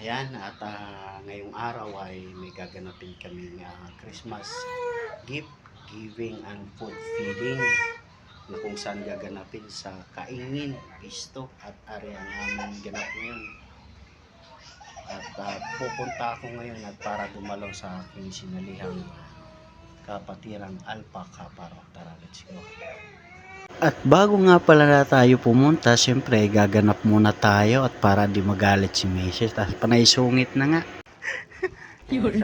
Ayan, at ngayong araw ay may gaganapin kaming Christmas gift giving and food feeding na kung saan gaganapin sa Kaingin, Pisto at area namin ganap ngayon. At pupunta ako ngayon at para dumalo sa aking sinalihang kapatirang Alpha Kappa. Tara, let's go. At bago nga pala na tayo pumunta, siyempre gaganap muna tayo at para di magalit si Mrs. Tapos panay sungit na nga. Yun.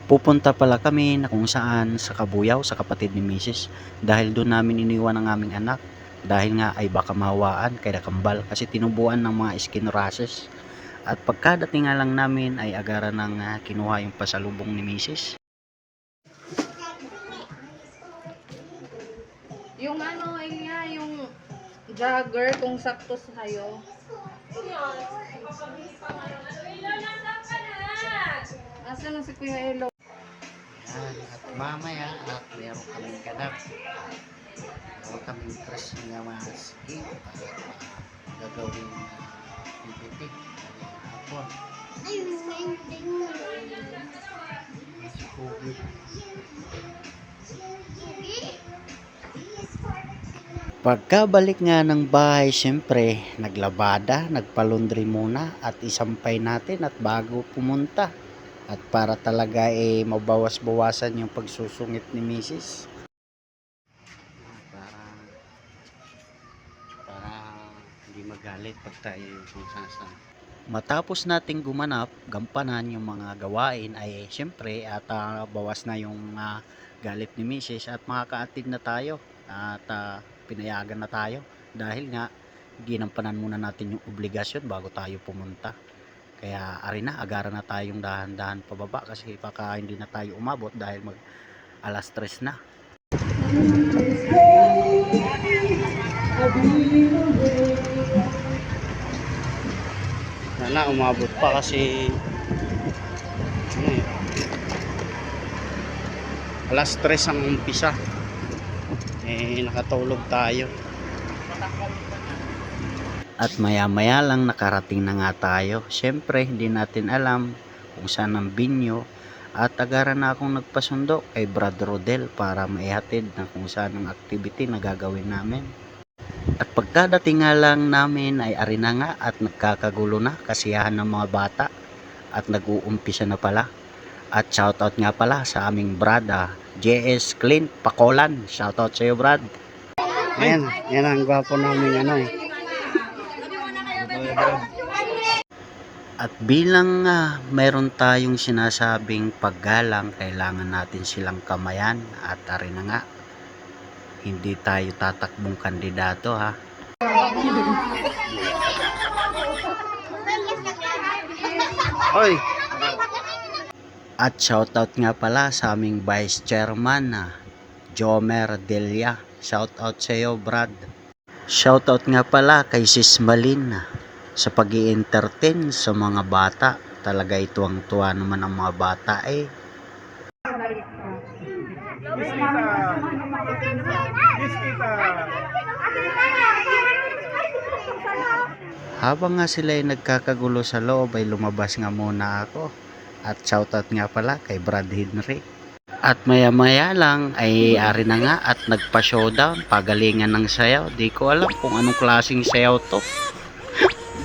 Pupunta pala kami na kung saan sa Kabuyaw, sa kapatid ni Mrs. Dahil doon namin iniwan ang aming anak. Dahil nga ay baka mahawaan kay nakambal kasi tinubuan ng mga skin rashes. At pagkadating nga lang namin ay agara ng kinuha yung pasalubong ni Mrs. Yung ano ay nga, yung jogger kung sakto sa'yo. Asa na si Kuya Elo? Yan, at mamaya at meron kaming ganap. Meron kaming crush nga mas gift at gagawin PPT. Hapon. Pagkabalik nga ng bahay, siyempre, naglabada, nagpalundri muna at isampay natin at bago pumunta. At para talaga mabawas-bawasan yung pagsusungit ni Mrs. Para hindi magalit pag tayo kung saan. Matapos nating gumanap, gampanan yung mga gawain ay siyempre at bawas na yung galit ni Mrs. at makakaatid na tayo at pinayagan na tayo dahil nga ginampanan muna natin yung obligasyon bago tayo pumunta. Kaya ari na, agara na tayong dahan-dahan pababa kasi baka hindi na tayo umabot dahil mag alas 3 na. Sana umabot pa kasi alas 3 ang umpisa. Nakatulog tayo. At maya-maya lang nakarating na nga tayo. Siyempre, hindi natin alam kung saan ang binyo. At agara na akong nagpasundo kay Brad Rodel para maihatid na kung saan ang activity na gagawin namin. At pagkadating nga lang namin ay ari na nga at nagkakagulo na kasiyahan ng mga bata. At nag-uumpisa na pala. At shoutout nga pala sa aming Brad, JS Clint Pakolan. Shoutout sa iyo, Brad. Ayan, yan ang gwapo namin At bilang mayroon tayong sinasabing paggalang, kailangan natin silang kamayan at ari na nga, hindi tayo tatakbong kandidato ha. Oy! At shoutout nga pala sa aming Vice Chairman Jomer Delia. Shoutout sa iyo, Brad. Shoutout nga pala kay Sis Malin sa pag-i-entertain sa mga bata. Talaga ituwang-tuwa naman ang mga bata Habang nga sila ay nagkakagulo sa loob ay lumabas nga muna ako. At shoutout nga pala kay Brad Henry. At maya-maya lang ay ari na nga at nagpa-showdown, pagalingan ng sayaw. Di ko alam kung anong klaseng sayaw to.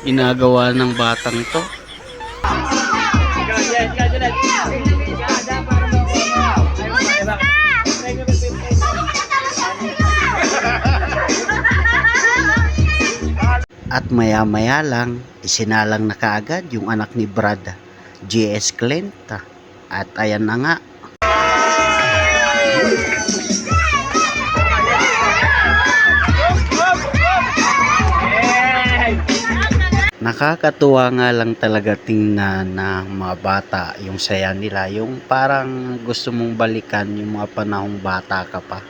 Ginagawa ng batang to. At maya-maya lang, isinalang na kaagad yung anak ni Brad, JS Clint. At ayan na nga. Nakakatuwa nga lang talaga tingnan ng mga bata yung saya nila, yung parang gusto mong balikan yung mga panahong bata ka pa.